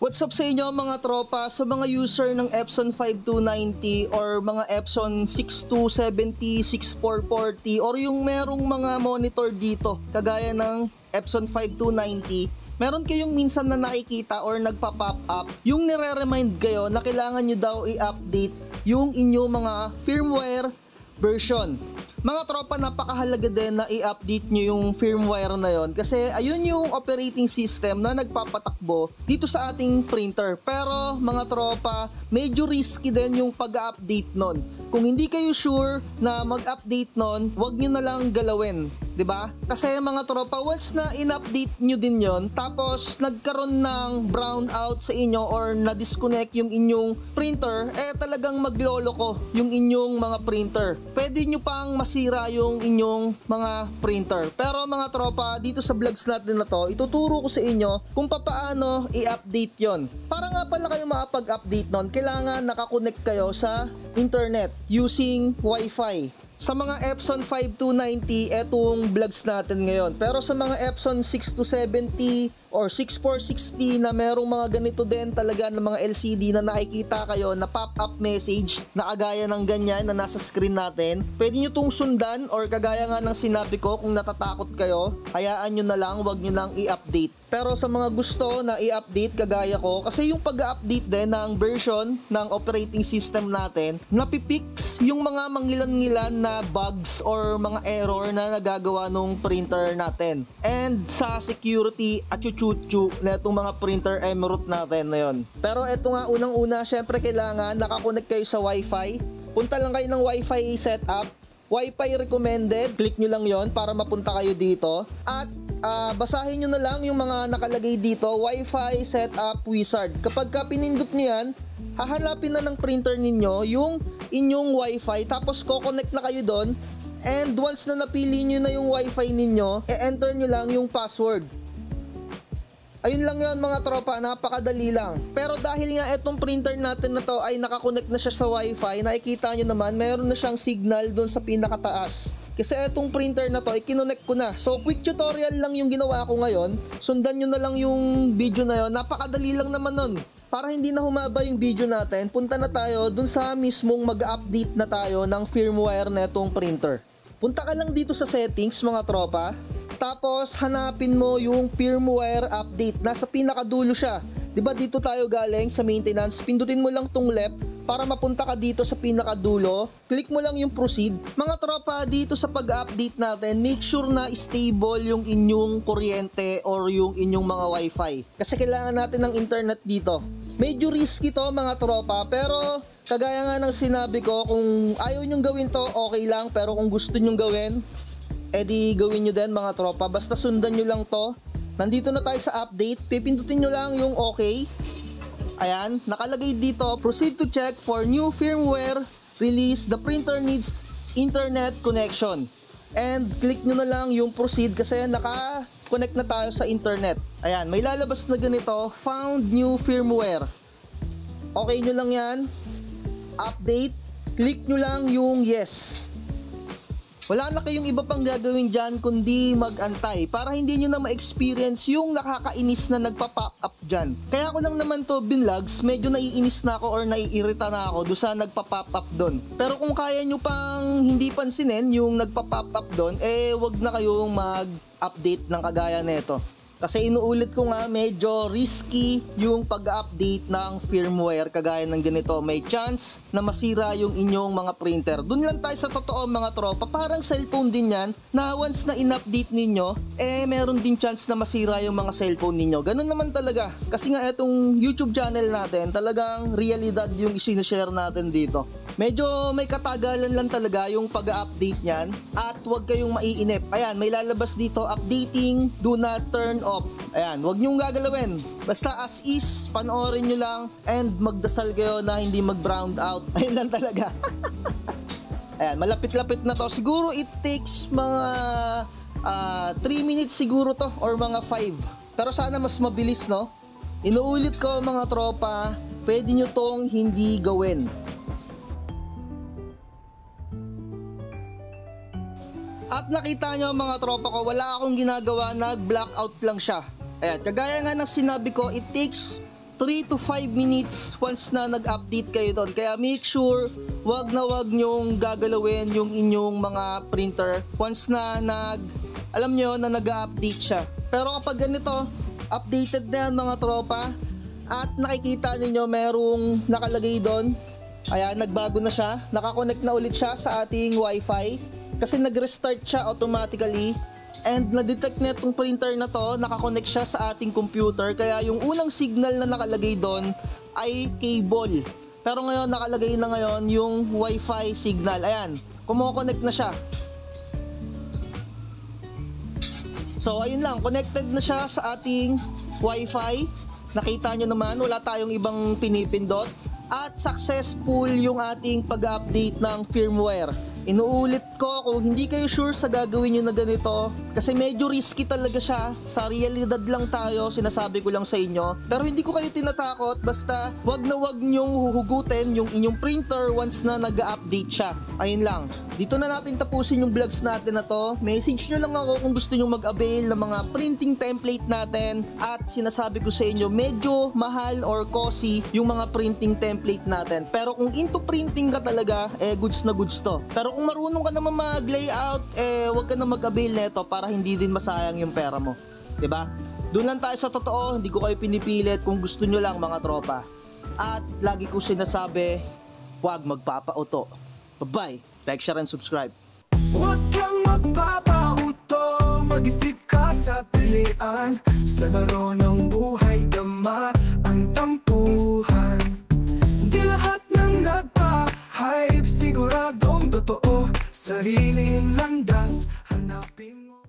What's up sa inyo mga tropa, sa mga user ng Epson 5290 or mga Epson 6270, 6440 or yung merong mga monitor dito kagaya ng Epson 5290, meron kayong minsan na nakikita or nagpa-pop up yung nire-remind kayo na kailangan nyo daw i-update yung inyong mga firmware version. Mga tropa, napakahalaga din na i-update nyo yung firmware na yon kasi ayun yung operating system na nagpapatakbo dito sa ating printer. Pero mga tropa, medyo risky din yung pag-update nun. Kung hindi kayo sure na mag-update nun, wag nyo na lang galawin. 'Di ba? Kasi mga tropa, once na in-update nyo din yon, tapos nagkaroon ng brownout sa inyo or na-disconnect yung inyong printer, talagang magloloko yung inyong mga printer. Pwede nyo pang masira yung inyong mga printer. Pero mga tropa, dito sa vlogs natin na to, ituturo ko sa inyo kung paano i-update yon. Para nga pala kayo makapag-update nun, kailangan nakakonect kayo sa internet using Wi-Fi. Sa mga Epson 5290, etong vlogs natin ngayon. Pero sa mga Epson 6270 or 6460 na merong mga ganito din talaga ng mga LCD na nakikita kayo na pop-up message na kagaya ng ganyan na nasa screen natin, pwede nyo tong sundan or kagaya nga ng sinabi ko, kung natatakot kayo, hayaan nyo na lang, wag nyo lang i-update. Pero sa mga gusto na i-update kagaya ko, kasi yung pag-update din ng version ng operating system natin, napipix yung mga mangilan-ngilan na bugs or mga error na nagagawa nung printer natin. And sa security at chuchu na itong mga printer emerald natin na yun. Pero eto nga, unang-una, syempre kailangan nakakonect kayo sa Wi-Fi. Punta lang kayo ng Wi-Fi setup, Wi-Fi recommended, click nyo lang yon para mapunta kayo dito. At basahin nyo na lang yung mga nakalagay dito, Wi-Fi setup wizard. Kapag pinindot nyo yan, hahanapin na ng printer ninyo yung inyong Wi-Fi, tapos ko-connect na kayo doon. And once na napili nyo na yung Wi-Fi ninyo, e-enter nyo lang yung password. Ayun lang yun mga tropa, napakadali lang. Pero dahil nga etong printer natin na to ay nakakonect na siya sa Wi-Fi, nakikita nyo naman meron na siyang signal doon sa pinakataas. Kasi etong printer na to, i-connect ko na. So quick tutorial lang yung ginawa ko ngayon. Sundan nyo na lang yung video na yun. Napakadali lang naman nun. Para hindi na humaba yung video natin, punta na tayo dun sa mismong mag-update na tayo ng firmware na itong printer. Punta ka lang dito sa settings mga tropa. Tapos hanapin mo yung firmware update. Nasa pinakadulo siya. 'Di ba dito tayo galing sa maintenance? Pindutin mo lang tong left para mapunta ka dito sa pinakadulo. Click mo lang yung proceed. Mga tropa, dito sa pag-update natin, make sure na stable yung inyong kuryente or yung inyong mga Wi-Fi. Kasi kailangan natin ng internet dito. Medyo risky to mga tropa, pero kagaya nga ng sinabi ko, kung ayaw nyong gawin to, okay lang. Pero kung gusto nyong gawin, edi gawin nyo din mga tropa. Basta sundan nyo lang to. Nandito na tayo sa update. Pipindutin nyo lang yung okay. Ayan, nakalagay dito, proceed to check for new firmware release. The printer needs internet connection. And click nyo na lang yung proceed kasi naka-connect na tayo sa internet. Ayan, may lalabas na ganito, found new firmware. Okay nyo lang yan. Update. Click nyo lang yung yes. Wala na kayong iba pang gagawin dyan kundi mag-antay para hindi nyo na ma-experience yung nakakainis na nagpa-pop up dyan. Kaya ko lang naman to binlogs, medyo naiinis na ako or naiirita na ako doon sa nagpa-pop up doon. Pero kung kaya nyo pang hindi pansinin yung nagpa-pop up doon, wag na kayong mag-update ng kagaya nito. Kasi inuulit ko nga, medyo risky yung pag-update ng firmware kagaya ng ganito. May chance na masira yung inyong mga printer. Doon lang tayo sa totoo mga tropa. Parang cellphone din yan na once na in-update ninyo, meron din chance na masira yung mga cellphone ninyo. Ganun naman talaga. Kasi nga itong YouTube channel natin, talagang realidad yung isinashare natin dito. Medyo may katagalan lang talaga yung pag-update niyan at huwag kayong maiinip. Ayan, may lalabas dito, updating, do not turn off. Ayan, huwag nyong gagalawin. Basta as is, panoorin nyo lang and magdasal kayo na hindi mag-brown out. Ayun lang talaga. Ayan, malapit-lapit na to. Siguro it takes mga 3 minutes siguro to or mga 5. Pero sana mas mabilis, no? Inuulit ko mga tropa, pwede nyo tong hindi gawin. At nakita nyo mga tropa ko, wala akong ginagawa, nag-blackout lang siya. Ayan, kagaya nga ng sinabi ko, it takes 3 to 5 minutes once na nag-update kayo doon. Kaya make sure wag nyong gagalawin yung inyong mga printer once na alam nyo na nag-update siya. Pero kapag ganito, updated na yan mga tropa, at nakikita ninyo merong nakalagay doon, ayan, nagbago na siya, nakakonect na ulit siya sa ating wifi kasi nag-restart siya automatically, and na-detect na itong printer na to, nakakonect siya sa ating computer, kaya yung unang signal na nakalagay doon ay cable, pero ngayon nakalagay na ngayon yung wifi signal. Ayan, kumokonect na siya. So ayun lang, connected na siya sa ating wifi. Nakita nyo naman, wala tayong ibang pinipindot, at successful yung ating pag-update ng firmware. Inuulit ko, kung hindi kayo sure sa gagawin nyo na ganito, kasi medyo risky talaga siya, sa realidad lang tayo, sinasabi ko lang sa inyo. Pero hindi ko kayo tinatakot, basta wag na wag nyong huhugutin yung inyong printer once na nag-update siya. Ayun lang. Dito na natin tapusin yung vlogs natin na to. Message nyo lang ako kung gusto nyo mag-avail ng mga printing template natin, at sinasabi ko sa inyo, medyo mahal or costly yung mga printing template natin. Pero kung into printing ka talaga, goods na goods to. Pero kung marunong ka naman mag-layout, wag ka na mag-avail nito para hindi din masayang yung pera mo. 'Di ba? Doon lang tayo sa totoo, hindi ko kayo pinipilit, kung gusto nyo lang mga tropa. At lagi ko sinasabi, wag magpapauto. Bye-bye. Like, share, and subscribe. Huwag kang magpapauto, mag-isip ka sa pilian. Sa laro ng buhay, dama ang tampuhan. Di lahat ng nagpa-hype siguradong totoo. Sariling landas, hanapin mo.